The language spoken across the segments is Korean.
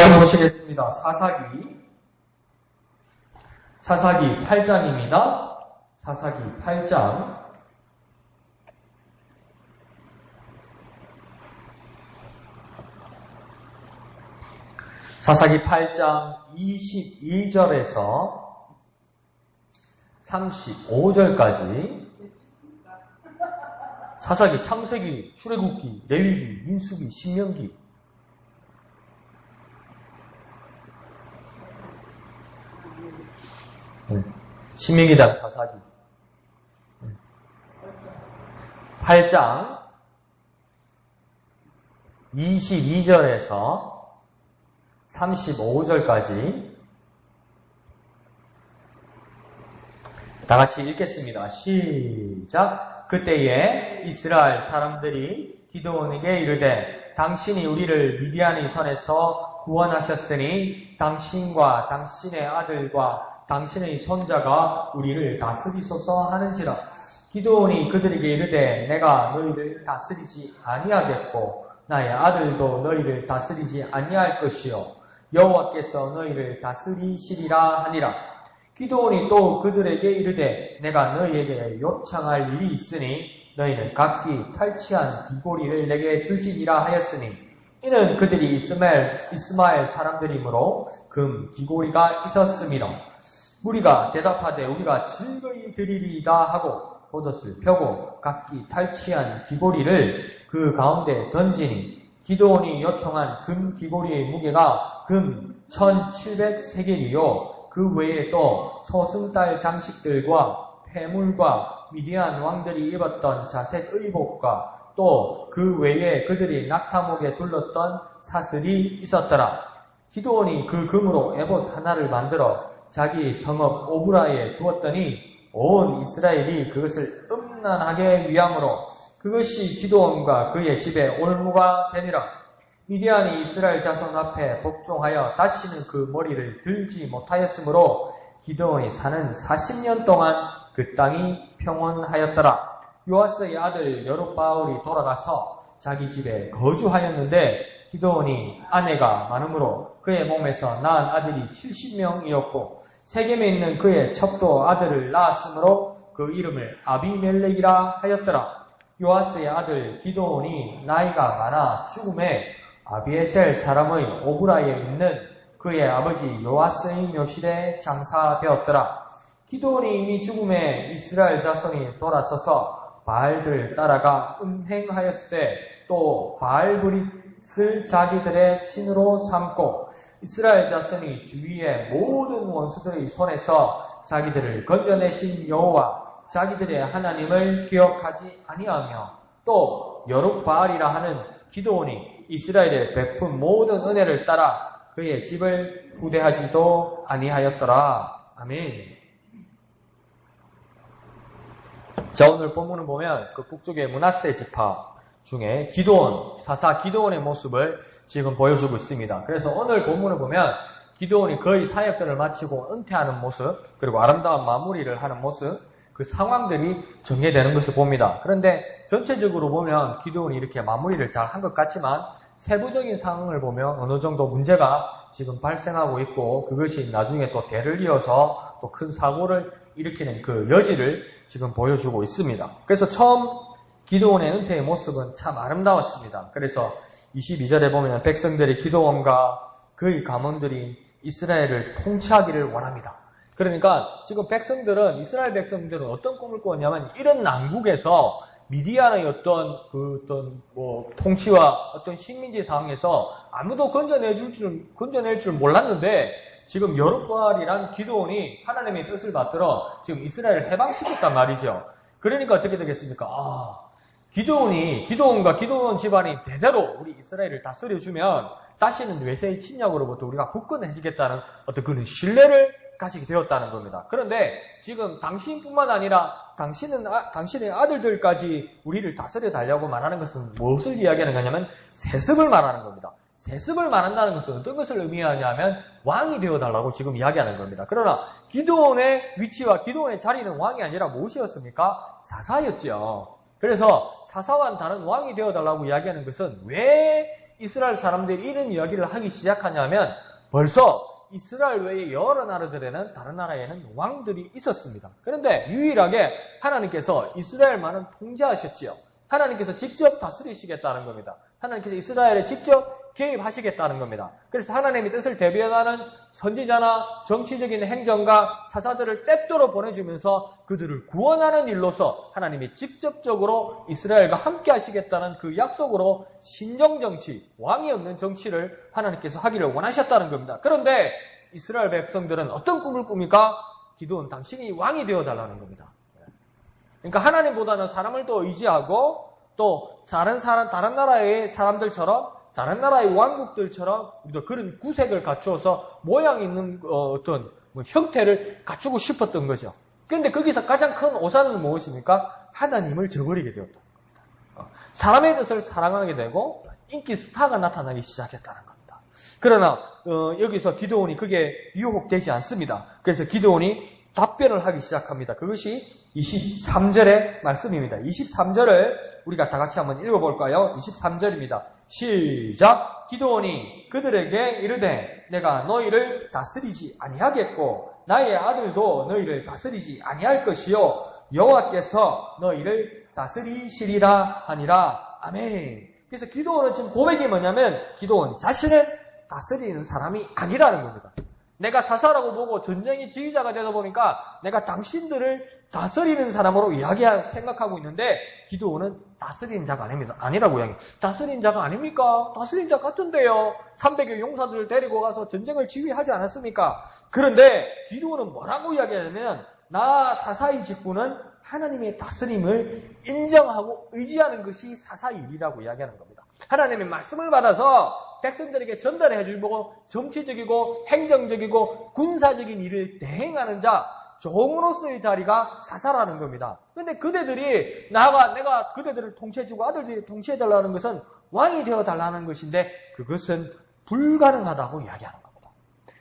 한번 보시겠습니다. 사사기 8장입니다. 사사기 8장. 사사기 8장 22절에서 35절까지 사사기, 창세기, 출애굽기, 레위기, 민수기, 신명기. 신명기당 사사기. 8장 22절에서 35절까지 다 같이 읽겠습니다. 시작. 그때에 이스라엘 사람들이 기드온에게 이르되 당신이 우리를 미디안의 손에서 구원하셨으니 당신과 당신의 아들과 당신의 손자가 우리를 다스리소서 하는지라. 기드온이 그들에게 이르되 내가 너희를 다스리지 아니하겠고 나의 아들도 너희를 다스리지 아니할 것이요 여호와께서 너희를 다스리시리라 하니라. 기드온이 또 그들에게 이르되 내가 너희에게 요청할 일이 있으니 너희는 각기 탈취한 귀고리를 내게 줄지니라 하였으니 이는 그들이 이스마엘 사람들이므로 금 귀고리가 있었음이라. 무리가 대답하되 우리가 즐거이 드리리이다 하고 버섯을 펴고 각기 탈취한 귀고리를 그 가운데 던지니 기드온이 요청한 금 귀고리의 무게가 금 1700세겔이요 그 외에 또 초승달 장식들과 폐물과 미디안 왕들이 입었던 자색 의복과 또 그 외에 그들이 낙타목에 둘렀던 사슬이 있었더라. 기드온이 그 금으로 에봇 하나를 만들어 자기 성읍 오브라에 두었더니 온 이스라엘이 그것을 음란하게 위함으로 그것이 기드온과 그의 집에 올무가 되니라. 미디안이 이스라엘 자손 앞에 복종하여 다시는 그 머리를 들지 못하였으므로 기드온이 사는 40년 동안 그 땅이 평온하였더라. 요아스의 아들 여룹바알이 돌아가서 자기 집에 거주하였는데 기드온이 아내가 많으므로 그의 몸에서 낳은 아들이 70명이었고 세겜에 있는 그의 첩도 아들을 낳았으므로 그 이름을 아비멜렉이라 하였더라. 요아스의 아들 기드온이 나이가 많아 죽음에 아비에셀 사람의 오브라에 있는 그의 아버지 요아스의 묘실에 장사되었더라. 기드온이 이미 죽음에 이스라엘 자손이 돌아서서 바알들을 따라가 음행하였을 때 또 바알브릿을 자기들의 신으로 삼고 이스라엘 자손이 주위의 모든 원수들의 손에서 자기들을 건져내신 여호와 자기들의 하나님을 기억하지 아니하며 또 여룹바알이라 하는 기드온이 이스라엘에 베푼 모든 은혜를 따라 그의 집을 후대하지도 아니하였더라. 아멘. 자, 오늘 본문을 보면 그 북쪽의 므낫세 지파 중에 기드온, 사사 기드온의 모습을 지금 보여주고 있습니다. 그래서 오늘 본문을 보면 기드온이 거의 사역들을 마치고 은퇴하는 모습, 그리고 아름다운 마무리를 하는 모습, 그 상황들이 전개되는 것을 봅니다. 그런데 전체적으로 보면 기드온이 이렇게 마무리를 잘 한 것 같지만 세부적인 상황을 보면 어느 정도 문제가 지금 발생하고 있고 그것이 나중에 또 대를 이어서 또 큰 사고를 일으키는 그 여지를 지금 보여주고 있습니다. 그래서 처음 기드온의 은퇴의 모습은 참 아름다웠습니다. 그래서 22절에 보면 백성들이 기드온과 그의 가문들이 이스라엘을 통치하기를 원합니다. 그러니까 지금 이스라엘 백성들은 어떤 꿈을 꾸었냐면 이런 난국에서 미디안의 어떤 통치와 어떤 식민지 상황에서 아무도 건져낼 줄 몰랐는데 지금 여룹바알이란 기드온이 하나님의 뜻을 받들어 지금 이스라엘을 해방시켰단 말이죠. 그러니까 어떻게 되겠습니까? 기드온과 기드온 집안이 대대로 우리 이스라엘을 다스려주면 다시는 외세의 침략으로부터 우리가 굳건해지겠다는 어떤 그런 신뢰를 가지게 되었다는 겁니다. 그런데 지금 당신뿐만 아니라 당신의 아들들까지 우리를 다스려 달라고 말하는 것은 무엇을 이야기하는 거냐면 세습을 말하는 겁니다. 세습을 말한다는 것은 어떤 것을 의미하냐면 왕이 되어달라고 지금 이야기하는 겁니다. 그러나 기드온의 위치와 기드온의 자리는 왕이 아니라 무엇이었습니까? 사사였죠. 그래서 사사와는 다른 왕이 되어달라고 이야기하는 것은 왜 이스라엘 사람들이 이런 이야기를 하기 시작하냐면 벌써 이스라엘 외에 여러 나라들에는 다른 나라에는 왕들이 있었습니다. 그런데 유일하게 하나님께서 이스라엘만은 통제하셨지요. 하나님께서 직접 다스리시겠다는 겁니다. 하나님께서 이스라엘에 직접 개입하시겠다는 겁니다. 그래서 하나님의 뜻을 대변하는 선지자나 정치적인 행정가, 사사들을 때때로 보내주면서 그들을 구원하는 일로서 하나님이 직접적으로 이스라엘과 함께 하시겠다는 그 약속으로 신정정치, 왕이 없는 정치를 하나님께서 하기를 원하셨다는 겁니다. 그런데 이스라엘 백성들은 어떤 꿈을 꿉니까? 기도는 당신이 왕이 되어달라는 겁니다. 그러니까 하나님보다는 사람을 더 의지하고 또 다른 나라의 사람들처럼 다른 나라의 왕국들처럼 우리도 그런 구색을 갖추어서 모양 있는 어떤 형태를 갖추고 싶었던 거죠. 그런데 거기서 가장 큰 오산은 무엇입니까? 하나님을 저버리게 되었다. 사람의 뜻을 사랑하게 되고 인기 스타가 나타나기 시작했다는 겁니다. 그러나 여기서 기드온이 그게 유혹되지 않습니다. 그래서 기드온이 답변을 하기 시작합니다. 그것이 23절의 말씀입니다. 23절을 우리가 다 같이 한번 읽어볼까요? 23절입니다. 시작! 기드온이 그들에게 이르되 내가 너희를 다스리지 아니하겠고 나의 아들도 너희를 다스리지 아니할 것이요 여호와께서 너희를 다스리시리라 하니라. 아멘. 그래서 기드온은 지금 고백이 뭐냐면 기드온 자신을 다스리는 사람이 아니라는 겁니다. 내가 사사라고 보고 전쟁의 지휘자가 되다 보니까 내가 당신들을 다스리는 사람으로 생각하고 있는데 기드온은 다스리는 자가 아니라고 이야기해요. 다스리는 자가 아닙니까? 다스리는 자 같은데요. 300여 용사들을 데리고 가서 전쟁을 지휘하지 않았습니까? 그런데 기드온은 뭐라고 이야기하냐면 나 사사의 직분은 하나님의 다스림을 인정하고 의지하는 것이 사사의 일이라고 이야기하는 겁니다. 하나님의 말씀을 받아서 백성들에게 전달해 주고 정치적이고 행정적이고 군사적인 일을 대행하는 자, 종으로서의 자리가 사사라는 겁니다. 그런데 그대들이 내가 그대들을 통치해주고 아들들이 통치해달라는 것은 왕이 되어달라는 것인데 그것은 불가능하다고 이야기하는 겁니다.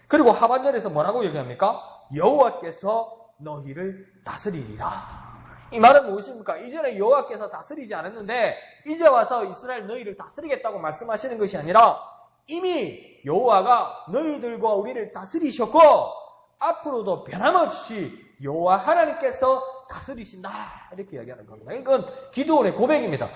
그리고 하반절에서 뭐라고 얘기합니까? 여호와께서 너희를 다스리리라. 이 말은 무엇입니까? 이전에 여호와께서 다스리지 않았는데 이제 와서 이스라엘 너희를 다스리겠다고 말씀하시는 것이 아니라 이미 여호와가 너희들과 우리를 다스리셨고 앞으로도 변함없이 여호와 하나님께서 다스리신다 이렇게 이야기하는 겁니다. 이건 기드온의 고백입니다.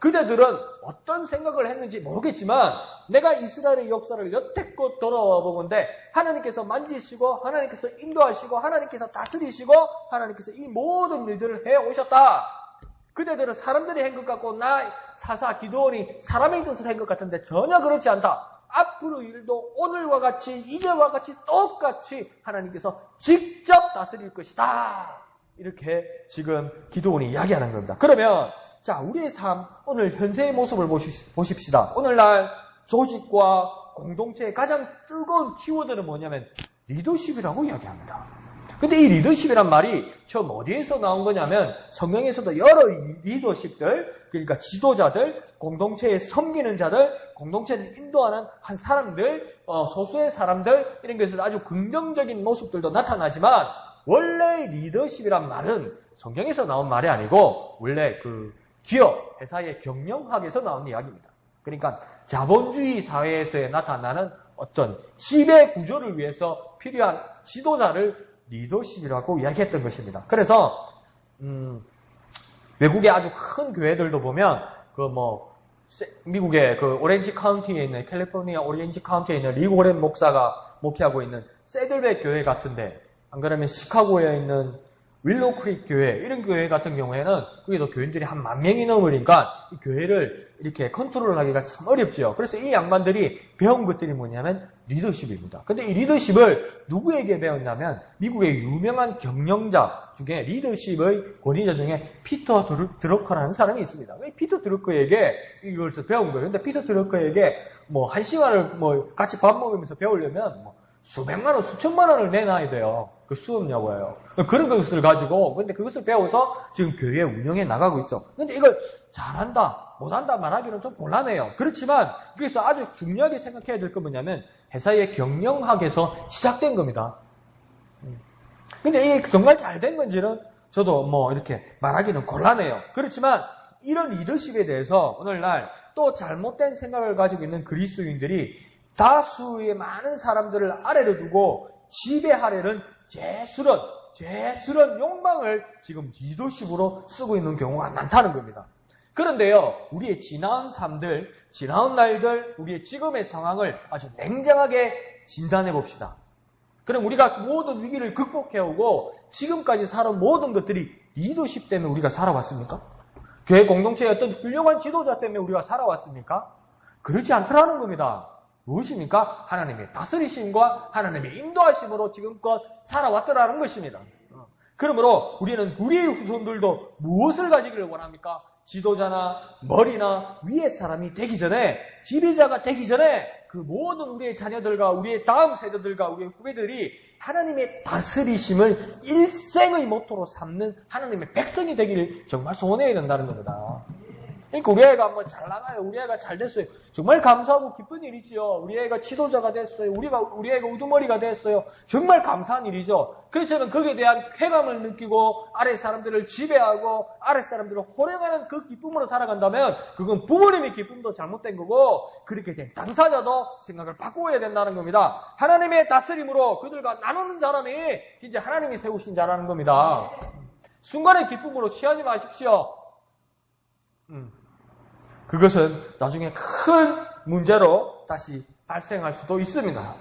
그대들은 어떤 생각을 했는지 모르겠지만 내가 이스라엘의 역사를 여태껏 돌아와 보건대 하나님께서 만지시고 하나님께서 인도하시고 하나님께서 다스리시고 하나님께서 이 모든 일들을 해오셨다. 그대들은 사람들이 한 것 같고 나 사사 기드온이 사람의 뜻을 한 것 같은데 전혀 그렇지 않다. 앞으로 일도 오늘과 같이 이제와 같이 똑같이 하나님께서 직접 다스릴 것이다. 이렇게 지금 기드온이 이야기하는 겁니다. 그러면 자 우리의 삶 오늘 현세의 모습을 보십시다. 오늘날 조직과 공동체의 가장 뜨거운 키워드는 뭐냐면 리더십이라고 이야기합니다. 근데 이 리더십이란 말이 처음 어디에서 나온 거냐면 성경에서도 여러 리더십들, 그러니까 지도자들, 공동체에 섬기는 자들, 공동체를 인도하는 한 사람들, 소수의 사람들 이런 것에서 아주 긍정적인 모습들도 나타나지만 원래 리더십이란 말은 성경에서 나온 말이 아니고 원래 그 기업, 회사의 경영학에서 나온 이야기입니다. 그러니까 자본주의 사회에서 나타나는 어떤 지배 구조를 위해서 필요한 지도자를 리더십이라고 이야기했던 것입니다. 그래서 외국의 아주 큰 교회들도 보면 미국의 그 오렌지 카운티에 있는 캘리포니아 오렌지 카운티에 있는 리 고렌 목사가 목회하고 있는 새들백 교회 같은데 안 그러면 시카고에 있는 윌로우 크릭 교회 이런 교회 같은 경우에는 거기도 교인들이 한 10,000명이 넘으니까 이 교회를 이렇게 컨트롤하기가 참 어렵죠. 그래서 이 양반들이 배운 것들이 뭐냐면 리더십입니다. 근데 이 리더십을 누구에게 배웠냐면 미국의 유명한 경영자 중에 리더십의 권위자 중에 피터 드러커라는 사람이 있습니다. 피터 드러커에게 이것을 배운 거예요. 근데 피터 드러커에게 한 시간을 같이 밥 먹으면서 배우려면 수백만 원, 수천만 원을 내놔야 돼요. 그 수업료고요. 그런 것을 가지고, 근데 그것을 배워서 지금 교회 운영해 나가고 있죠. 근데 이걸 잘한다, 못한다 말하기는 좀 곤란해요. 그렇지만, 그래서 아주 중요하게 생각해야 될 건 뭐냐면, 회사의 경영학에서 시작된 겁니다. 근데 이게 정말 잘 된 건지는 저도 이렇게 말하기는 곤란해요. 그렇지만, 이런 리더십에 대해서 오늘날 또 잘못된 생각을 가지고 있는 그리스도인들이 다수의 많은 사람들을 아래로 두고 지배하려는 죄스런 욕망을 지금 리더십으로 쓰고 있는 경우가 많다는 겁니다. 그런데요, 우리의 지나온 삶들, 지나온 날들, 우리의 지금의 상황을 아주 냉정하게 진단해 봅시다. 그럼 우리가 모든 위기를 극복해오고 지금까지 살아온 모든 것들이 리더십 때문에 우리가 살아왔습니까? 교회 공동체의 어떤 훌륭한 지도자 때문에 우리가 살아왔습니까? 그렇지 않더라는 겁니다. 무엇입니까? 하나님의 다스리심과 하나님의 인도하심으로 지금껏 살아왔더라는 것입니다. 그러므로 우리는 우리의 후손들도 무엇을 가지기를 원합니까? 지도자나 머리나 위의 사람이 되기 전에, 지배자가 되기 전에 그 모든 우리의 자녀들과 우리의 다음 세대들과 우리의 후배들이 하나님의 다스리심을 일생의 모토로 삼는 하나님의 백성이 되기를 정말 소원해야 된다는 겁니다. 그러니까 우리 애가 뭐 잘 나가요. 우리 애가 잘 됐어요. 정말 감사하고 기쁜 일이지요. 우리 애가 지도자가 됐어요. 우리 애가 우두머리가 됐어요. 정말 감사한 일이죠. 그렇지만 거기에 대한 쾌감을 느끼고 아래 사람들을 지배하고 아래 사람들을 호령하는 그 기쁨으로 살아간다면 그건 부모님의 기쁨도 잘못된 거고 그렇게 된 당사자도 생각을 바꾸어야 된다는 겁니다. 하나님의 다스림으로 그들과 나누는 사람이 진짜 하나님이 세우신 자라는 겁니다. 순간의 기쁨으로 취하지 마십시오. 그것은 나중에 큰 문제로 다시 발생할 수도 있습니다.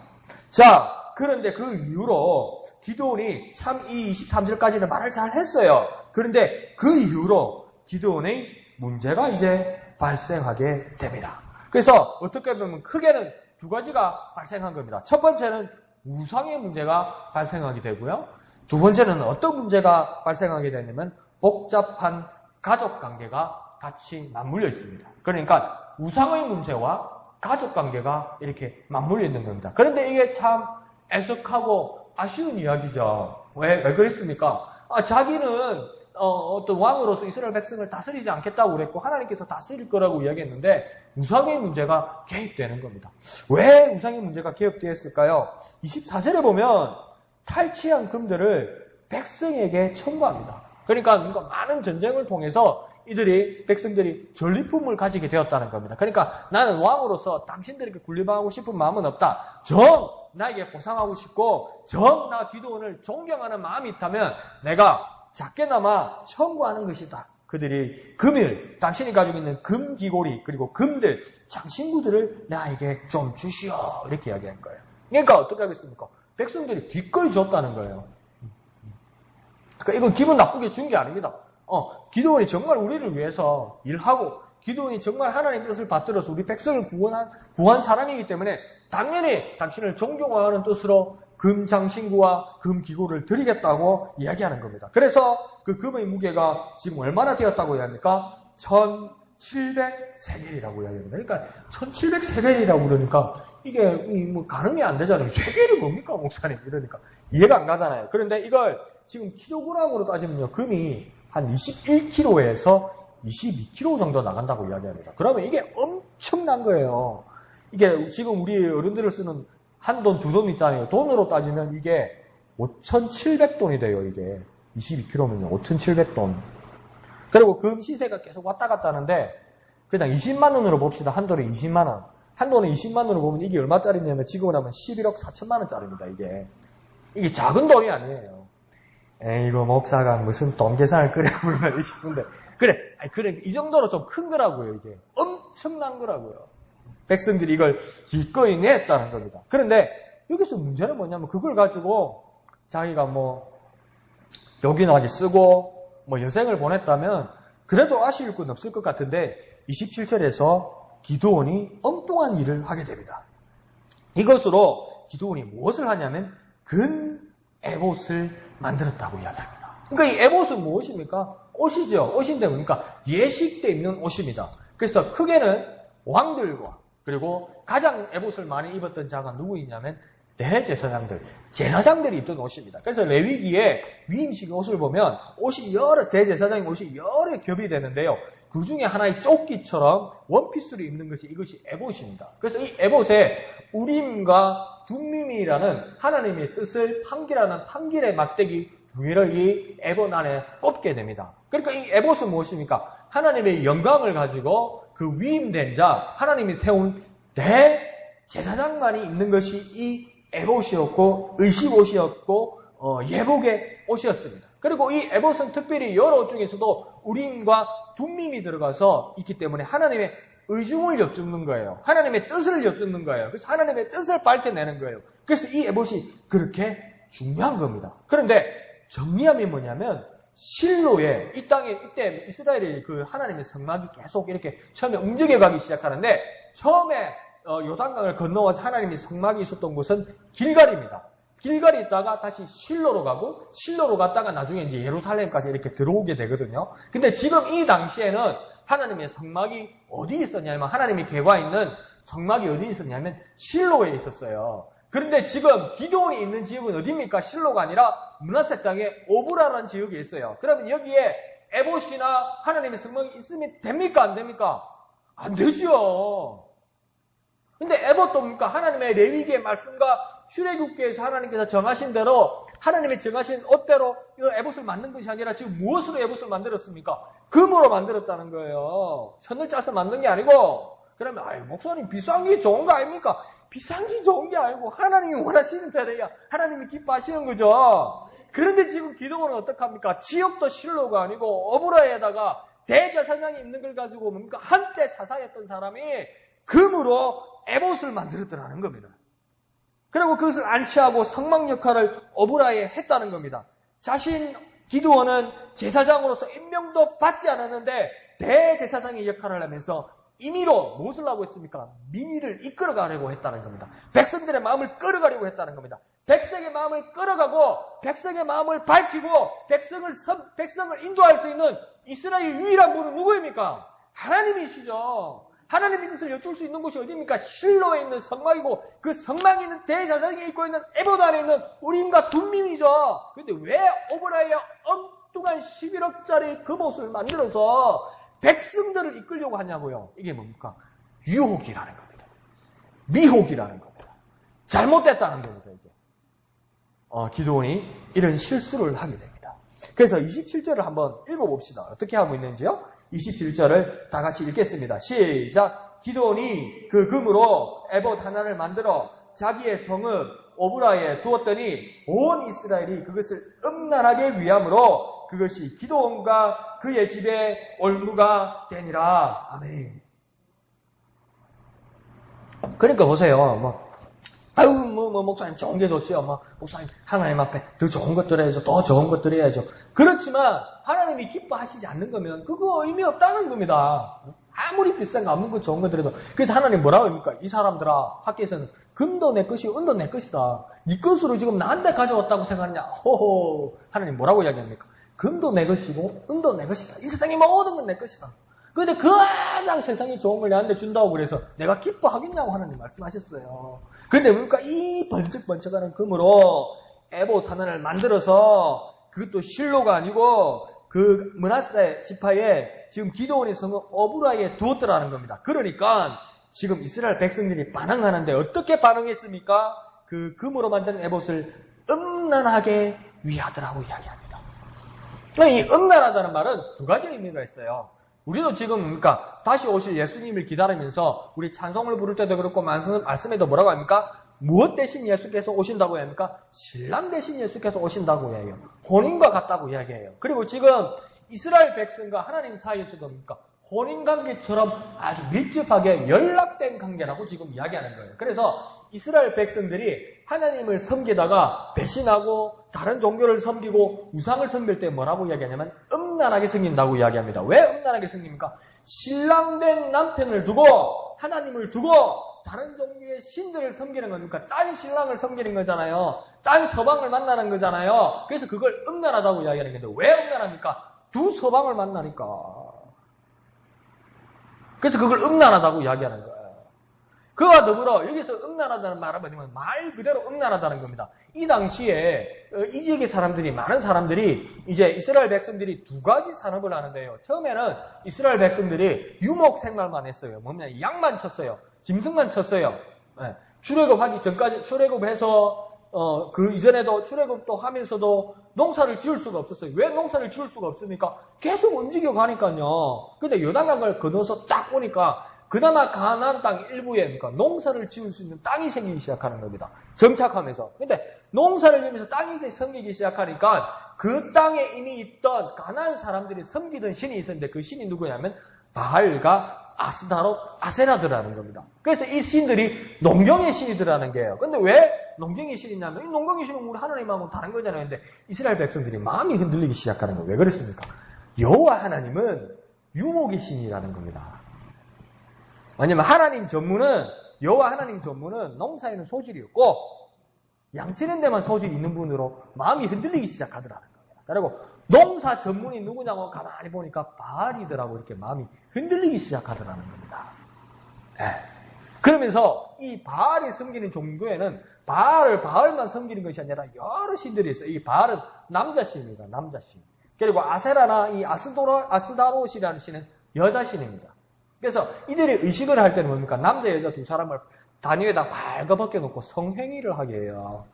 자, 그런데 그 이후로 기드온이 참 이 23절까지는 말을 잘 했어요. 그런데 그 이후로 기드온의 문제가 이제 발생하게 됩니다. 그래서 어떻게 보면 크게는 두 가지가 발생한 겁니다. 첫 번째는 우상의 문제가 발생하게 되고요. 두 번째는 어떤 문제가 발생하게 되냐면 복잡한 가족 관계가 같이 맞물려 있습니다. 그러니까 우상의 문제와 가족 관계가 이렇게 맞물려 있는 겁니다. 그런데 이게 참 애석하고 아쉬운 이야기죠. 왜 그랬습니까? 자기는 어떤 왕으로서 이스라엘 백성을 다스리지 않겠다고 그랬고 하나님께서 다스릴 거라고 이야기했는데 우상의 문제가 개입되는 겁니다. 왜 우상의 문제가 개입되었을까요? 24절에 보면 탈취한 금들을 백성에게 청구합니다. 그러니까 많은 전쟁을 통해서 백성들이 전리품을 가지게 되었다는 겁니다. 그러니까 나는 왕으로서 당신들에게 군림하고 싶은 마음은 없다. 나에게 보상하고 싶고 나 기드온을 존경하는 마음이 있다면 내가 작게나마 청구하는 것이다. 그들이 당신이 가지고 있는 금기고리 그리고 금들, 장신구들을 나에게 좀 주시오. 이렇게 이야기한 거예요. 그러니까 어떻게 하겠습니까? 백성들이 기꺼이 줬다는 거예요. 그러니까 이건 기분 나쁘게 준 게 아닙니다. 기드온이 정말 우리를 위해서 일하고 기드온이 정말 하나님의 뜻을 받들어서 우리 백성을 구한 사람이기 때문에 당연히 당신을 존경하는 뜻으로 금장신구와 금기구를 드리겠다고 이야기하는 겁니다. 그래서 그 금의 무게가 지금 얼마나 되었다고 이야기합니까? 1700세겔이라고 이야기합니다. 그러니까 1700세겔이라고 그러니까 이게 뭐 가늠이 안 되잖아요. 세겔이 뭡니까 목사님? 이러니까 이해가 안 가잖아요. 그런데 이걸 지금 킬로그램으로 따지면요. 금이 한 21kg에서 22kg 정도 나간다고 이야기합니다. 그러면 이게 엄청난 거예요. 이게 지금 우리 어른들을 쓰는 한 돈, 두 돈 있잖아요. 돈으로 따지면 이게 5,700돈이 돼요, 이게. 22kg면요. 5,700돈. 그리고 금 시세가 계속 왔다 갔다 하는데, 그냥 20만 원으로 봅시다. 한 돈에 20만 원. 한 돈에 20만 원으로 보면 이게 얼마짜리냐면 지금으로 하면 11억 4천만 원짜리입니다, 이게. 이게 작은 돈이 아니에요. 이거 목사가 무슨 돈 계산을 끄려고 싶은데. 그래, 이 정도로 좀 큰 거라고요, 이게. 엄청난 거라고요. 백성들이 이걸 기꺼이 냈다는 겁니다. 그런데 여기서 문제는 뭐냐면 그걸 가지고 자기가 요긴하게 쓰고 여생을 보냈다면 그래도 아쉬울 건 없을 것 같은데 27절에서 기드온이 엉뚱한 일을 하게 됩니다. 이것으로 기드온이 무엇을 하냐면 금 에봇을 만들었다고 이야기합니다. 그러니까 이 에봇은 무엇입니까? 옷이죠. 옷인데 그러니까 예식되어 있는 옷입니다. 그래서 크게는 왕들과 그리고 가장 에봇을 많이 입었던 자가 누구이냐면 제사장들이 입던 옷입니다. 그래서 레위기에 위임식 옷을 보면 대제사장의 옷이 여러 겹이 되는데요. 그 중에 하나의 조끼처럼 원피스를 입는 것이 이것이 에봇입니다. 그래서 이 에봇에 우림과 둠밈이라는 하나님의 뜻을 판결하는 판결의 막대기 두 개를 이 에봇 안에 꼽게 됩니다. 그러니까 이 에봇은 무엇입니까? 하나님의 영광을 가지고 그 위임된 자, 하나님이 세운 대제사장만이 입는 것이 이 에봇이었고 의식옷이었고 예복의 옷이었습니다. 그리고 이 에봇은 특별히 여러 옷 중에서도 우림과 둠밈이 들어가서 있기 때문에 하나님의 의중을 엿듣는 거예요. 하나님의 뜻을 엿듣는 거예요. 그래서 하나님의 뜻을 밝혀내는 거예요. 그래서 이 에봇이 그렇게 중요한 겁니다. 그런데 정리함이 뭐냐면 실로에 이 땅에 이때 이스라엘이 그 하나님의 성막이 계속 이렇게 처음에 움직여 가기 시작하는데 처음에 요단강을 건너와서 하나님의 성막이 있었던 곳은 길갈입니다. 길갈이 있다가 다시 실로로 가고 실로로 갔다가 나중에 이제 예루살렘까지 이렇게 들어오게 되거든요. 근데 지금 이 당시에는 하나님의 성막이 어디 있었냐면 하나님이 계과 있는 성막이 어디 있었냐면 실로에 있었어요. 그런데 지금 기드온이 있는 지역은 어디입니까? 실로가 아니라 므낫세 땅에 오브라라는 지역이 있어요. 그러면 여기에 에봇이나 하나님의 성막이 있으면 됩니까? 안 됩니까? 안 되죠. 근데 에봇도 뭡니까? 하나님의 레위기의 말씀과 출애굽기에서 하나님께서 정하신 대로 하나님이 정하신 옷대로 이 에봇을 만든 것이 아니라 지금 무엇으로 에봇을 만들었습니까? 금으로 만들었다는 거예요. 천을 짜서 만든 게 아니고 그러면 아이 목사님 비싼 게 좋은 거 아닙니까? 비싼 게 좋은 게 아니고 하나님이 원하시는 대로야 하나님이 기뻐하시는 거죠. 그런데 지금 기도원은 어떡합니까? 지역도 실로가 아니고 어브라에다가 대제사장이 있는 걸 가지고 뭡니까? 한때 사사였던 사람이 금으로 에봇을 만들었더라는 겁니다. 그리고 그것을 안치하고 성막 역할을 어브라에 했다는 겁니다. 자신 기드온은 제사장으로서 임명도 받지 않았는데 대제사장의 역할을 하면서 임의로 무엇을 하고 했습니까? 민의를 이끌어가려고 했다는 겁니다. 백성들의 마음을 끌어가려고 했다는 겁니다. 백성의 마음을 끌어가고 백성의 마음을 밝히고 백성을 인도할 수 있는 이스라엘 유일한 분은 누구입니까? 하나님이시죠. 하나님의 뜻을 여쭐 수 있는 곳이 어디입니까? 실로에 있는 성막이고 그 성막에 있는 대제사장이 입고 있는 에봇 안에 있는 우림과 둠밈이죠. 그런데 왜 오브라에 엉뚱한 11억짜리 금옷을 만들어서 백성들을 이끌려고 하냐고요. 이게 뭡니까? 유혹이라는 겁니다. 미혹이라는 겁니다. 잘못됐다는 겁니다. 이게. 기드온이 이런 실수를 하게 됩니다. 그래서 27절을 한번 읽어봅시다. 어떻게 하고 있는지요? 27절을 다 같이 읽겠습니다. 시작! 기드온이 그 금으로 에봇 하나를 만들어 자기의 성읍 오브라에 두었더니 온 이스라엘이 그것을 음란하게 위함으로 그것이 기드온과 그의 집에 올무가 되니라. 아멘. 그러니까 보세요. 목사님 좋은 게 좋지요. 목사님 하나님 앞에 더 좋은 것들 해야죠. 더 좋은 것들 해야죠. 그렇지만 하나님이 기뻐하시지 않는 거면 그거 의미 없다는 겁니다. 아무리 비싼 거 아무리 좋은 것들해도. 그래서 하나님 뭐라고 합니까? 이 사람들아 학교에서는 금도 내 것이고 은도 내 것이다. 네 것으로 지금 나한테 가져왔다고 생각하느냐? 호호. 하나님 뭐라고 이야기합니까? 금도 내 것이고 은도 내 것이다. 이 세상의 모든 건 내 것이다. 그런데 가장 세상에 좋은 걸 내한테 준다고 그래서 내가 기뻐하겠냐고 하나님 말씀하셨어요. 그런데 뭡니까? 이 번쩍번쩍하는 금으로 에봇 하나를 만들어서 그것도 실로가 아니고 그 므낫세 지파에 지금 기드온의 성읍 어브라에 두었더라는 겁니다. 그러니까 지금 이스라엘 백성들이 반응하는데 어떻게 반응했습니까? 그 금으로 만든 에봇을 음란하게 위하더라고 이야기합니다. 이 음란하다는 말은 두 가지 의미가 있어요. 우리도 지금 뭡니까? 다시 오실 예수님을 기다리면서 우리 찬송을 부를 때도 그렇고 말씀에도 뭐라고 합니까? 무엇 대신 예수께서 오신다고 합니까? 신랑 대신 예수께서 오신다고 이야기해요. 혼인과 같다고 이야기해요. 그리고 지금 이스라엘 백성과 하나님 사이에서도 뭡니까? 혼인관계처럼 아주 밀접하게 연락된 관계라고 지금 이야기하는 거예요. 그래서 이스라엘 백성들이 하나님을 섬기다가 배신하고 다른 종교를 섬기고 우상을 섬길 때 뭐라고 이야기하냐면 음란하게 섬긴다고 이야기합니다. 왜 음란하게 섬깁니까? 신랑된 남편을 두고 하나님을 두고 다른 종교의 신들을 섬기는 겁니까? 딴 신랑을 섬기는 거잖아요. 딴 서방을 만나는 거잖아요. 그래서 그걸 음란하다고 이야기하는 건데 왜 음란합니까? 두 서방을 만나니까. 그래서 그걸 음란하다고 이야기하는 거예요. 그와 더불어 여기서 음란하다는 말은 뭐냐면 말 그대로 음란하다는 겁니다. 이 당시에 이 지역의 사람들이 많은 사람들이 이제 이스라엘 백성들이 두 가지 산업을 하는데요. 처음에는 이스라엘 백성들이 유목 생활만 했어요. 뭐냐 양만 쳤어요. 짐승만 쳤어요. 출애굽하기 전까지 출애굽해서 그 이전에도 출애굽도 하면서도 농사를 지을 수가 없었어요. 왜 농사를 지을 수가 없습니까? 계속 움직여 가니까요. 근데 요단강을 건너서 딱 보니까 그나마 가나안 땅 일부에 그러니까 농사를 지을 수 있는 땅이 생기기 시작하는 겁니다. 정착하면서. 근데 농사를 지으면서 땅이 생기기 시작하니까 그 땅에 이미 있던 가나안 사람들이 섬기던 신이 있었는데 그 신이 누구냐면 바알과 아스다롯, 아세라드라는 겁니다. 그래서 이 신들이 농경의 신이더라는 게예요. 근데 왜 농경의 신이냐면 이 농경의 신은 우리 하나님하고 다른 거잖아요. 근데 이스라엘 백성들이 마음이 흔들리기 시작하는 거예요. 왜 그랬습니까? 여호와 하나님은 유목의 신이라는 겁니다. 왜냐면 하나님 전문은 여호와 하나님 전문은 농사에는 소질이 없고 양치는 데만 소질이 있는 분으로 마음이 흔들리기 시작하더라는 겁니다. 그리고 농사 전문이 누구냐고 가만히 보니까 바알이더라고 이렇게 마음이 흔들리기 시작하더라는 겁니다. 네. 그러면서 이 바알이 섬기는 종교에는 바알만 섬기는 것이 아니라 여러 신들이 있어요. 이 바알은 남자신입니다. 남자신. 그리고 아세라나 이 아스다롯이라는 신은 여자신입니다. 그래서 이들이 의식을 할 때는 뭡니까? 남자, 여자 두 사람을 단위에다 발가벗겨 놓고 성행위를 하게 해요.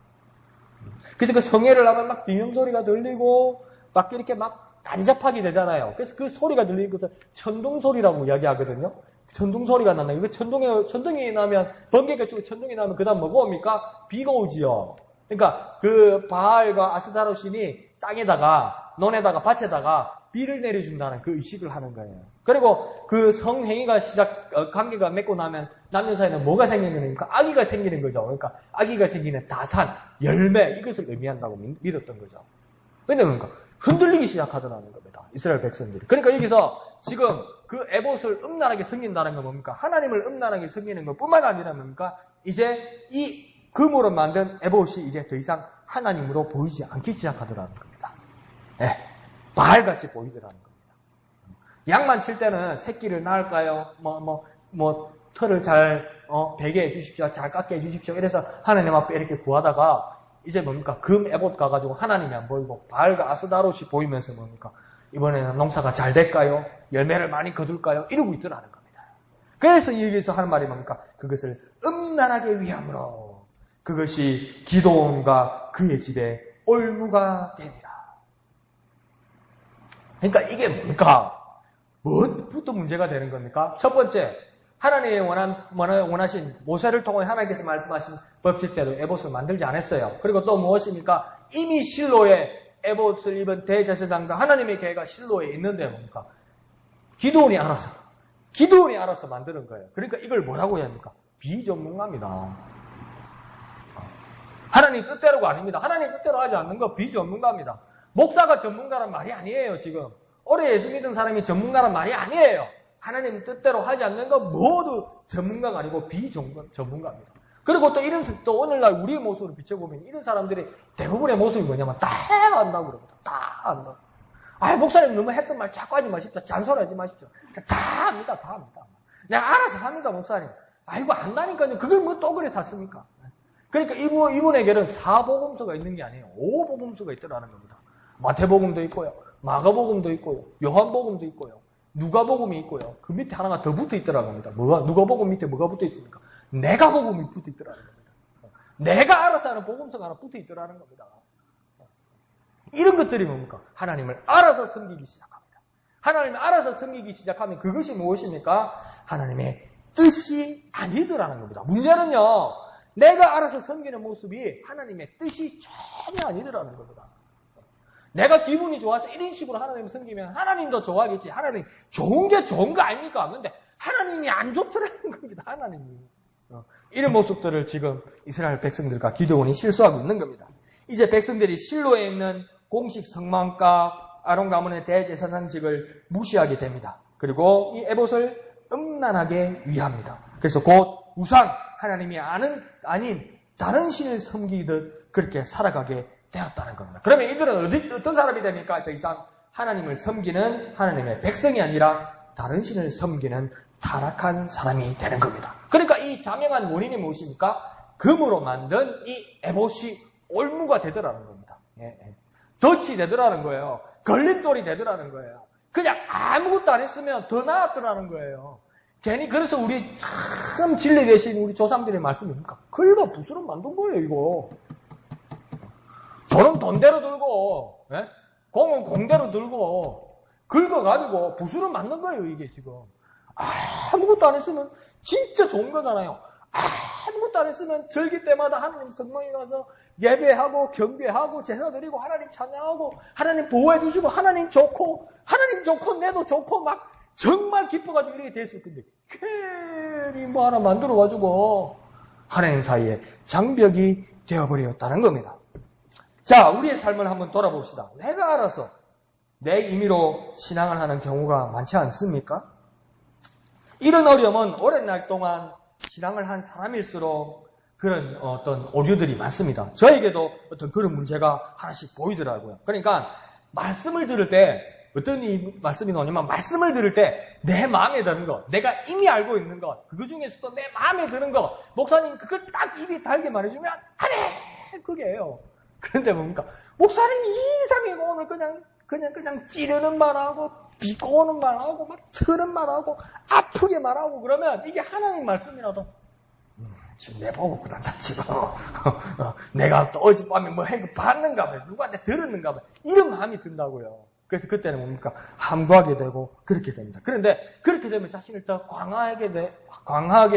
그래서 그 성회를 하면 막 비명소리가 들리고 막 이렇게 막 난잡하게 되잖아요. 그래서 그 소리가 들리는 것을 천둥소리라고 이야기하거든요. 천둥소리가 난다. 이거 천둥이 나면, 번개가 치고 천둥이 나면 그 다음 뭐가 옵니까? 비가 오지요. 그러니까 그 바알과 아스다롯신이 땅에다가, 논에다가, 밭에다가 비를 내려준다는 그 의식을 하는 거예요. 그리고 그 성행위가 관계가 맺고 나면 남녀 사이에는 뭐가 생기는 겁니까? 아기가 생기는 거죠. 그러니까 아기가 생기는 다산, 열매, 이것을 의미한다고 믿었던 거죠. 왜냐면 흔들리기 시작하더라는 겁니다. 이스라엘 백성들이. 그러니까 여기서 지금 그 에봇을 음란하게 섬긴다는 건 뭡니까? 하나님을 음란하게 섬기는 것 뿐만 아니라 뭡니까? 이제 이 금으로 만든 에봇이 이제 더 이상 하나님으로 보이지 않기 시작하더라는 겁니다. 네. 바알같이 보이더라는 겁니다. 양만 칠 때는 새끼를 낳을까요? 털을 잘, 베게 해주십시오. 잘 깎게 해주십시오. 이래서 하나님 앞에 이렇게 구하다가 이제 뭡니까? 금 에봇 가가지고 하나님이 안 보이고 바알과 아스다롯이 보이면서 뭡니까? 이번에는 농사가 잘 될까요? 열매를 많이 거둘까요? 이러고 있더라는 겁니다. 그래서 여기서 하는 말이 뭡니까? 그것을 음란하게 위함으로 그것이 기드온과 그의 집에 올무가 됩니다. 그러니까 이게 뭡니까? 뭐부터 문제가 되는 겁니까? 첫 번째, 하나님이 원하신 모세를 통해 하나님께서 말씀하신 법칙대로 에봇을 만들지 않았어요. 그리고 또 무엇입니까? 이미 실로에 에봇을 입은 대제사장과 하나님의 계가 실로에 있는데 뭡니까? 기드온이 알아서 만드는 거예요. 그러니까 이걸 뭐라고 해야 합니까? 비전문가입니다. 하나님 뜻대로가 아닙니다. 하나님 뜻대로 하지 않는 거 비전문가입니다. 목사가 전문가란 말이 아니에요, 지금. 오래 예수 믿은 사람이 전문가란 말이 아니에요. 하나님 뜻대로 하지 않는 거 모두 전문가가 아니고 비전문가입니다. 그리고 또 오늘날 우리의 모습을 비춰보면 이런 사람들이 대부분의 모습이 뭐냐면 다 안다고 그럽니다. 다 안다고. 목사님 너무 했던 말 자꾸 하지 마십시오. 잔소리하지 마십시오. 다 합니다. 내가 알아서 합니다, 목사님. 이거 안다니까요. 그걸 뭐 또 그래 샀습니까? 그러니까 이분에게는 4복음서가 있는 게 아니에요. 5복음서가 있더라는 겁니다. 마태복음도 있고요. 마가복음도 있고요. 요한복음도 있고요. 누가복음이 있고요. 그 밑에 하나가 더 붙어 있더라는 겁니다. 누가복음 밑에 뭐가 붙어 있습니까? 내가 복음이 붙어 있더라는 겁니다. 내가 알아서 하는 복음서가 하나 붙어 있더라는 겁니다. 이런 것들이 뭡니까? 하나님을 알아서 섬기기 시작합니다. 하나님을 알아서 섬기기 시작하면 그것이 무엇입니까? 하나님의 뜻이 아니더라는 겁니다. 문제는요, 내가 알아서 섬기는 모습이 하나님의 뜻이 전혀 아니더라는 겁니다. 내가 기분이 좋아서 이런 식으로 하나님을 섬기면 하나님도 좋아하겠지. 하나님 좋은 게 좋은 거 아닙니까? 근데 하나님이 안 좋더라는 겁니다. 하나님이. 이런 모습들을 지금 이스라엘 백성들과 기드온이 실수하고 있는 겁니다. 이제 백성들이 실로에 있는 공식 성막과 아론 가문의 대제사장직을 무시하게 됩니다. 그리고 이 에봇을 음란하게 위합니다. 그래서 곧 우상, 하나님이 아닌 다른 신을 섬기듯 그렇게 살아가게 되었다는 겁니다. 그러면 이들은 어떤 사람이 됩니까? 더 이상 하나님을 섬기는 하나님의 백성이 아니라 다른 신을 섬기는 타락한 사람이 되는 겁니다. 그러니까 이 자명한 원인이 무엇입니까? 금으로 만든 이 에봇이 올무가 되더라는 겁니다. 덫이 되더라는 거예요. 걸림돌이 되더라는 거예요. 그냥 아무것도 안 했으면 더 나았더라는 거예요. 괜히 그래서 우리 참 진리 되신 우리 조상들의 말씀이 뭡니까? 긁어 부스럼 만든 거예요, 이거. 돈은 돈대로 들고, 예? 공은 공대로 들고, 긁어가지고 부수를 맞는 거예요, 이게 지금. 아무것도 안 했으면 진짜 좋은 거잖아요. 아무것도 안 했으면 절기 때마다 하나님 성령이 와서 예배하고 경배하고 제사 드리고 하나님 찬양하고 하나님 보호해 주시고 하나님 좋고 내도 좋고 막 정말 기뻐가지고 이렇게 됐을 텐데 괜히 뭐 하나 만들어가지고 하나님 사이에 장벽이 되어버렸다는 겁니다. 자, 우리의 삶을 한번 돌아봅시다. 내가 알아서 내 임의로 신앙을 하는 경우가 많지 않습니까? 이런 어려움은 오랜 날 동안 신앙을 한 사람일수록 그런 어떤 오류들이 많습니다. 저에게도 어떤 그런 문제가 하나씩 보이더라고요. 그러니까 말씀을 들을 때 어떤 이 말씀이 나오냐면 말씀을 들을 때 내 마음에 드는 거, 내가 이미 알고 있는 것, 그 중에서도 내 마음에 드는 거, 목사님 그걸 딱 입이 달게 말해주면 안 해! 그게요. 그런데 뭡니까? 목사님이 이상하게 오늘 그냥 찌르는 말하고 비꼬는 말하고 막 트는 말하고 아프게 말하고 그러면 이게 하나님 말씀이라도 지금 내보고 그런다 지금 내가 또 어젯밤에 뭐 한 거 봤는가 봐 누구한테 들었는가 봐 이런 마음이 든다고요. 그래서 그때는 뭡니까? 함구하게 되고 그렇게 됩니다. 그런데 그렇게 되면 자신을 더 강화하게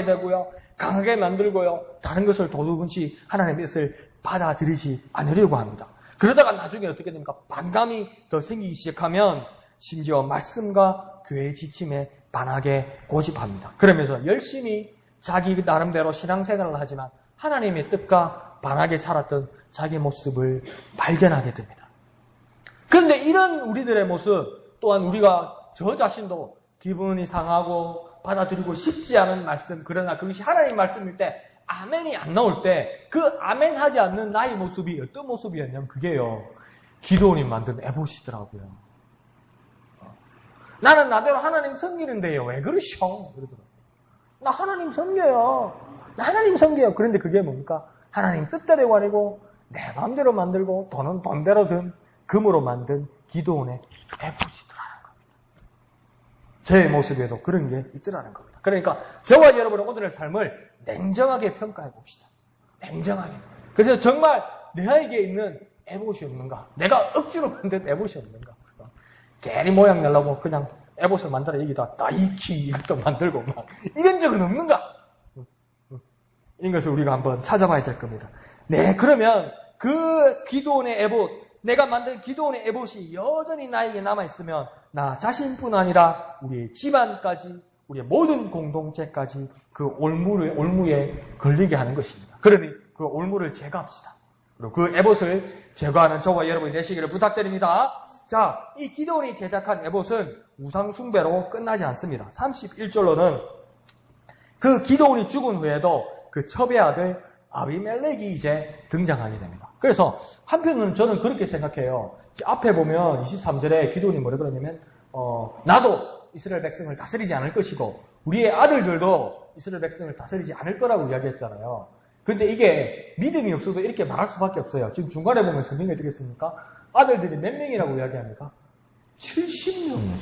되고요. 강하게 만들고요. 다른 것을 도둑은지 하나님의 뜻을 받아들이지 않으려고 합니다. 그러다가 나중에 어떻게 됩니까? 반감이 더 생기기 시작하면 심지어 말씀과 교회의 지침에 반하게 고집합니다. 그러면서 열심히 자기 나름대로 신앙생활을 하지만 하나님의 뜻과 반하게 살았던 자기 모습을 발견하게 됩니다. 그런데 이런 우리들의 모습 또한 우리가 저 자신도 기분이 상하고 받아들이고 싶지 않은 말씀, 그러나 그것이 하나님 말씀일 때 아멘이 안 나올 때 그 아멘 하지 않는 나의 모습이 어떤 모습이었냐면 그게요. 기도원이 만든 에봇이더라고요. 나는 나대로 하나님 섬기는데요. 왜 그러셔? 그러더라고요. 나 하나님 섬겨요. 그런데 그게 뭡니까? 하나님 뜻대로 아니고 내 마음대로 만들고 돈은 돈대로 든 금으로 만든 기도원의 에봇이더라는 겁니다. 제 모습에도 그런 게 있더라는 겁니다. 그러니까 저와 여러분의 오늘의 삶을 냉정하게 평가해 봅시다. 냉정하게. 그래서 정말 내에게 있는 에봇이 없는가? 내가 억지로 만든 에봇이 없는가? 괜히 모양 내려고 그냥 에봇을 만들어 여기다 나이키 이것도 만들고 막 이런 적은 없는가? 이런 것을 우리가 한번 찾아봐야 될 겁니다. 네, 그러면 그 기도원의 에봇, 내가 만든 기도원의 에봇이 여전히 나에게 남아있으면 나 자신뿐 아니라 우리의 집안까지 우리의 모든 공동체까지 그 올무에 걸리게 하는 것입니다. 그러니 그 올무를 제거합시다. 그리고 그 에봇을 제거하는 저와 여러분이 되시기를 부탁드립니다. 자, 이 기도원이 제작한 에봇은 우상숭배로 끝나지 않습니다. 31절로는 그 기도원이 죽은 후에도 그 첩의 아들 아비멜렉이 이제 등장하게 됩니다. 그래서 한편으로는 저는 그렇게 생각해요. 앞에 보면 23절에 기도원이 뭐라 그러냐면 나도 이스라엘 백성을 다스리지 않을 것이고 우리의 아들들도 이스라엘 백성을 다스리지 않을 거라고 이야기했잖아요. 근데 이게 믿음이 없어도 이렇게 말할 수밖에 없어요. 지금 중간에 보면 성경이 어떻게 씁니까? 아들들이 몇 명이라고 이야기합니까? 70명이요.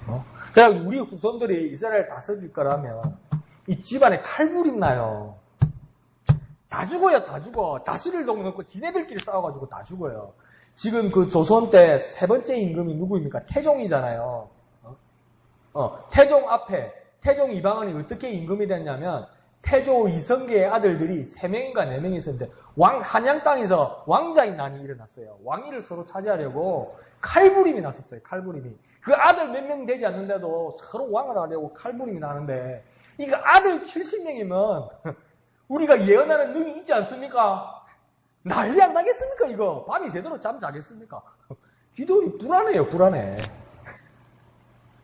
70명. 자, 우리 후손들이 이스라엘 다스릴 거라면 이 집안에 칼부림 나요. 다 죽어요. 다 죽어. 다스릴 돈 없고 지네들끼리 싸워가지고 다 죽어요. 지금 그 조선 때 세 번째 임금이 누구입니까? 태종이잖아요. 태종 앞에 태종 이방원이 어떻게 임금이 됐냐면 태조 이성계의 아들들이 3명인가 4명이 있었는데 한양 땅에서 왕자의 난이 일어났어요. 왕위를 서로 차지하려고 칼부림이 났었어요. 칼부림이. 그 아들 몇 명 되지 않는데도 서로 왕을 하려고 칼부림이 나는데 이거 아들 70명이면 우리가 예언하는 능이 있지 않습니까? 난리 안 나겠습니까, 이거? 밤이 제대로 잠 자겠습니까? 기도원이 불안해.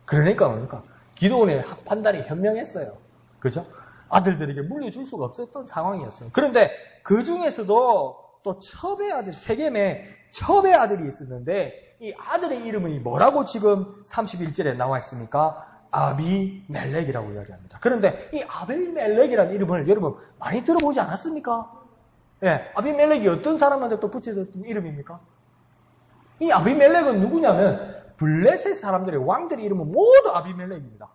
그러니까, 기도원의 판단이 현명했어요. 그죠? 아들들에게 물려줄 수가 없었던 상황이었어요. 그런데 그 중에서도 또 첩의 아들, 세겜에 첩의 아들이 있었는데, 이 아들의 이름이 뭐라고 지금 31절에 나와 있습니까? 아비멜렉이라고 이야기합니다. 그런데 이 아비멜렉이라는 이름을 여러분 많이 들어보지 않았습니까? 예, 아비멜렉이 어떤 사람한테 또 붙여졌던 이름입니까? 이 아비멜렉은 누구냐면 블레셋 사람들의 왕들의 이름은 모두 아비멜렉입니다.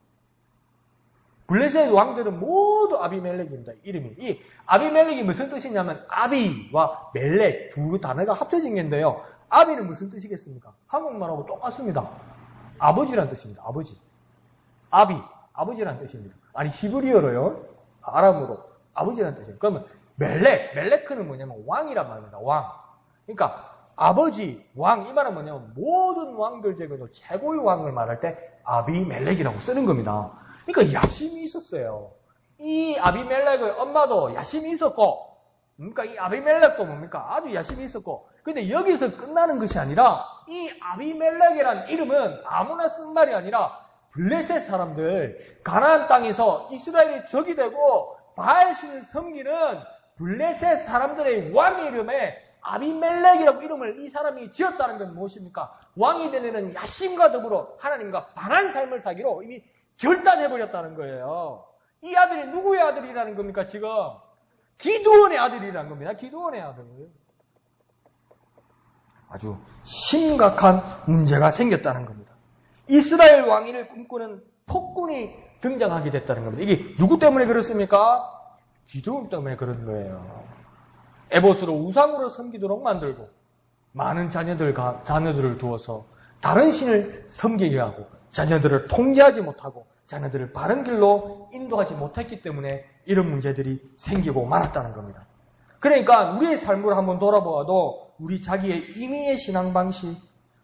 블레셋 왕들은 모두 아비멜렉입니다. 이름이. 이 아비멜렉이 무슨 뜻이냐면 아비와 멜렉 두 단어가 합쳐진 건데요. 아비는 무슨 뜻이겠습니까? 한국말하고 똑같습니다. 아버지란 뜻입니다. 아버지. 아비, 아버지란 뜻입니다. 아니 히브리어로요. 아람어로 아버지란 뜻이에요. 그러면 멜렉은 뭐냐면 왕이란 말입니다. 왕. 그러니까 아버지, 왕, 이 말은 뭐냐면 모든 왕들 중에도 최고의 왕을 말할 때 아비멜렉이라고 쓰는 겁니다. 그러니까 야심이 있었어요. 이 아비멜렉의 엄마도 야심이 있었고, 그러니까 이 아비멜렉도 뭡니까? 아주 야심이 있었고, 근데 여기서 끝나는 것이 아니라 이 아비멜렉이라는 이름은 아무나 쓴 말이 아니라 블레셋 사람들, 가나안 땅에서 이스라엘이 적이 되고 바알신을 섬기는 블레셋 사람들의 왕의 이름에 아비멜렉이라고 이름을 이 사람이 지었다는 건 무엇입니까? 왕이 되는 야심과 더불어 하나님과 바른 삶을 살기로 이미 결단해버렸다는 거예요. 이 아들이 누구의 아들이라는 겁니까, 지금? 기드온의 아들이라는 겁니다. 기드온의 아들. 아주 심각한 문제가 생겼다는 겁니다. 이스라엘 왕위를 꿈꾸는 폭군이 등장하게 됐다는 겁니다. 이게 누구 때문에 그렇습니까? 기드온 때문에 그런 거예요. 에봇으로 우상으로 섬기도록 만들고 많은 자녀들을 두어서 다른 신을 섬기게 하고 자녀들을 통제하지 못하고 자녀들을 바른 길로 인도하지 못했기 때문에 이런 문제들이 생기고 말았다는 겁니다. 그러니까 우리의 삶을 한번 돌아보아도 우리 자기의 임의의 신앙 방식,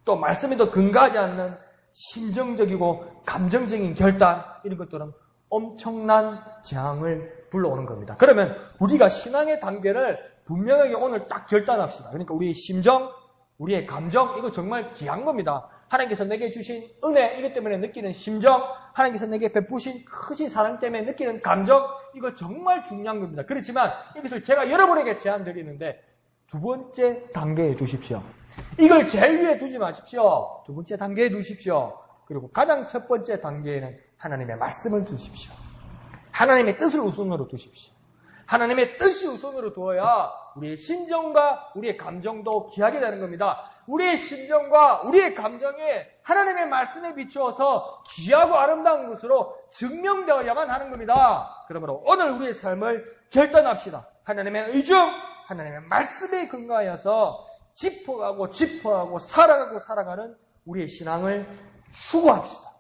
또 말씀에도 근거하지 않는 심정적이고 감정적인 결단, 이런 것들은 엄청난 재앙을 불러오는 겁니다. 그러면 우리가 신앙의 단계를 분명하게 오늘 딱 결단합시다. 그러니까 우리의 심정, 우리의 감정, 이거 정말 귀한 겁니다. 하나님께서 내게 주신 은혜, 이것 때문에 느끼는 심정, 하나님께서 내게 베푸신 크신 사랑 때문에 느끼는 감정, 이거 정말 중요한 겁니다. 그렇지만 이것을 제가 여러분에게 제안드리는데 두 번째 단계에 두십시오. 이걸 제일 위에 두지 마십시오. 두 번째 단계에 두십시오. 그리고 가장 첫 번째 단계에는 하나님의 말씀을 두십시오. 하나님의 뜻을 우선으로 두십시오. 하나님의 뜻이 우선으로 두어야 우리의 심정과 우리의 감정도 귀하게 되는 겁니다. 우리의 심정과 우리의 감정이 하나님의 말씀에 비추어서 귀하고 아름다운 것으로 증명되어야만 하는 겁니다. 그러므로 오늘 우리의 삶을 결단합시다. 하나님의 의중, 하나님의 말씀에 근거하여서 짚어가고 살아가는 우리의 신앙을 추구합시다.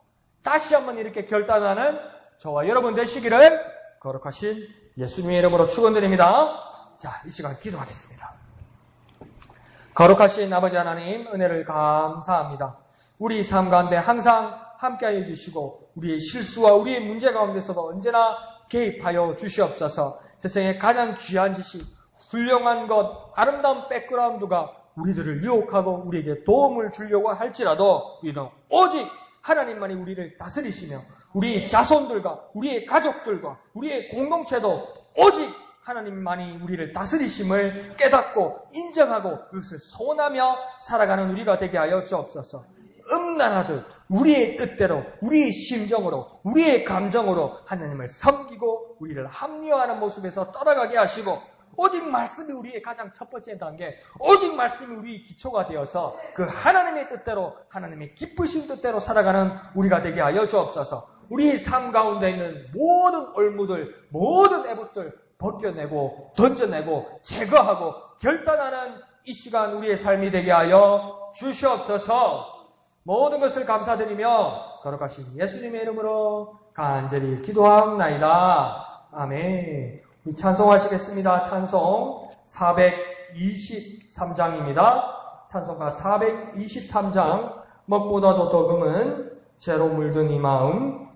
다시 한번 이렇게 결단하는 저와 여러분 되시기를 거룩하신 예수님의 이름으로 축원드립니다. 자, 이 시간 기도하겠습니다. 거룩하신 아버지 하나님, 은혜를 감사합니다. 우리 삶 가운데 항상 함께하여 주시고 우리의 실수와 우리의 문제 가운데서도 언제나 개입하여 주시옵소서. 세상에 가장 귀한 지식, 훌륭한 것, 아름다운 백그라운드가 우리들을 유혹하고 우리에게 도움을 주려고 할지라도 우리는 오직 하나님만이 우리를 다스리시며 우리 자손들과 우리의 가족들과 우리의 공동체도 오직 하나님만이 우리를 다스리심을 깨닫고 인정하고 그것을 소원하며 살아가는 우리가 되게 하여 주옵소서. 음란하듯 우리의 뜻대로 우리의 심정으로 우리의 감정으로 하나님을 섬기고 우리를 합리화하는 모습에서 떠나가게 하시고 오직 말씀이 우리의 가장 첫 번째 단계, 오직 말씀이 우리의 기초가 되어서 그 하나님의 뜻대로 하나님의 기쁘신 뜻대로 살아가는 우리가 되게 하여 주옵소서. 우리 삶 가운데 있는 모든 올무들, 모든 애봇들 벗겨내고 던져내고 제거하고 결단하는 이 시간 우리의 삶이 되게 하여 주시옵소서. 모든 것을 감사드리며 거룩하신 예수님의 이름으로 간절히 기도하옵나이다. 아멘. 우리 찬송하시겠습니다. 찬송 423장입니다. 찬송가 423장 먹보다도 더 금은 죄로 물든 이 마음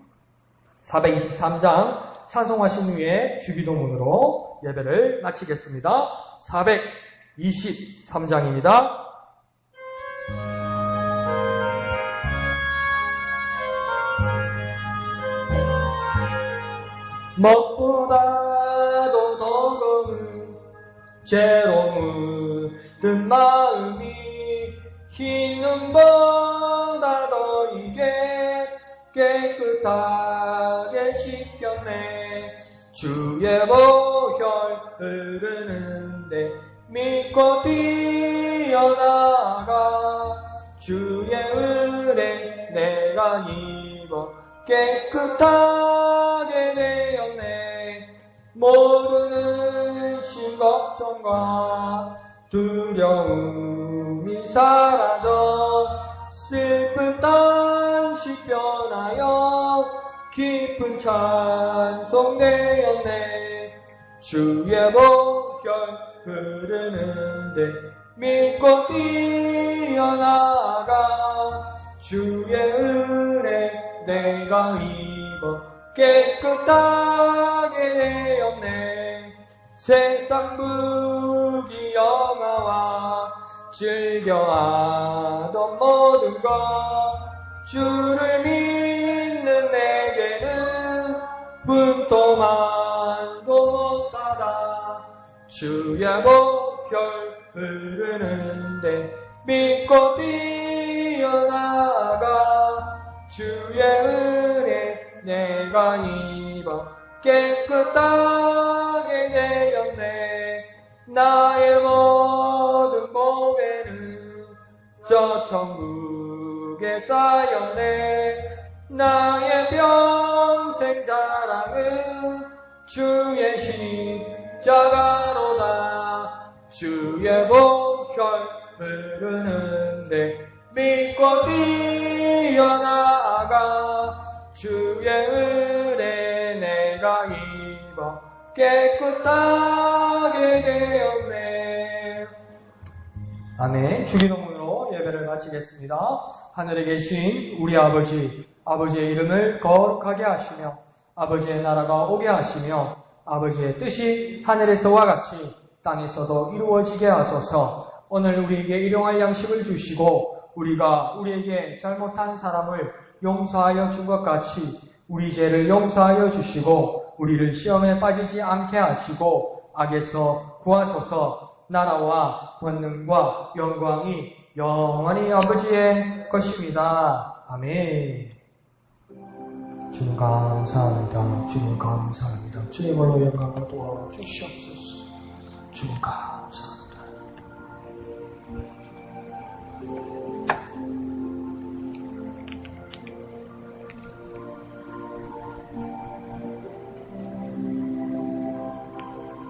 423장 찬송하신 후에 주기도문으로 예배를 마치겠습니다. 423장입니다. 먹보다도 더 검은 죄로 물든 마음이 흰 눈보다 더 이게 깨끗하게 씻겼네. 주의 보혈 흐르는데 믿고 뛰어나가 주의 은혜 내가 입어 깨끗하게 돼 모든 심걱정과 두려움이 사라져 슬픈 단식 변하여 깊은 찬송 되었네. 주의 보혈 흐르는데 믿고 뛰어나가 주의 은혜 내가 입어 깨끗하게 되었네. 세상 무기 영화와 즐겨하던 모든 것 주를 믿는 내게는 분토만도 못하다. 주의 보혈 흐르는데 믿고 뛰어나가 주의 은혜 내가 입어 깨끗하게 되었네. 나의 모든 보배는 저 천국에 쌓였네. 나의 평생 자랑은 주의 십자가로다. 주의 보혈 흐르는데 믿고 뛰어나가 주의 은혜 내가 입어 깨끗하게 되었네. 아멘. 주기도문으로 예배를 마치겠습니다. 하늘에 계신 우리 아버지, 아버지의 이름을 거룩하게 하시며 아버지의 나라가 오게 하시며 아버지의 뜻이 하늘에서와 같이 땅에서도 이루어지게 하소서. 오늘 우리에게 일용할 양식을 주시고 우리가 우리에게 잘못한 사람을 용서하여 준 것 같이 우리 죄를 용서하여 주시고 우리를 시험에 빠지지 않게 하시고 악에서 구하소서. 나라와 권능과 영광이 영원히 아버지의 것입니다. 아멘. 주님 감사합니다. 주님 감사합니다. 주님으로 영광을 도와주시옵소서. 주님 감사합니다.